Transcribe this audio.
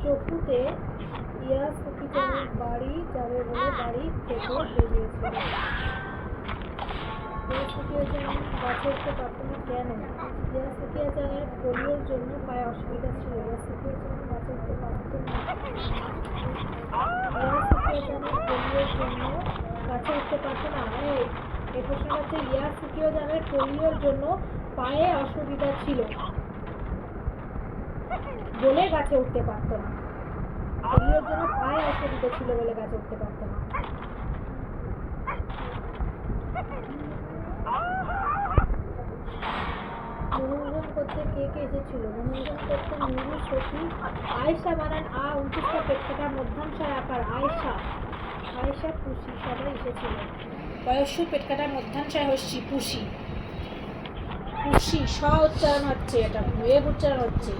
চকুতে ইয়া সুকিজানের বাড়ি যাবে বলে বাড়ি থেকে বেরিয়েছিল। ইয়া সুকিয়াজান গাছে উঠতে পারত না কেন? ইয়া সুকিয়াজানের পোলিওর জন্য পায়ে অসুবিধা ছিল। ইয়া সুকিয়াজান গাছে উঠতে পারত না। ইয়া সুকিয়াজানের পোলিওর জন্য গাছে উঠতে পারত না। এই প্রশ্নটা হচ্ছে ইয়া সুকিয়াজানের পোলিওর জন্য পায়ে অসুবিধা ছিল বলে গাছে উঠতে পারত না। পোলিওর জন্য পায়ে অসুবিধা ছিল বলে গাছে উঠতে পারত না। বনভোজন করতে কে কে এসেছিল? বনভোজন করতে নুরু, সখী, আয়েশা বানান আ 29টা পেটকাটা মধ্যাংশায় আকার আয়েশা, পুষি সবাই এসেছিল। বয়স্য পেটকাটার মধ্যাংশায় হচ্ছি পুষি, স উচ্চারণ হচ্ছে, এটা ওয়েব উচ্চারণ হচ্ছে।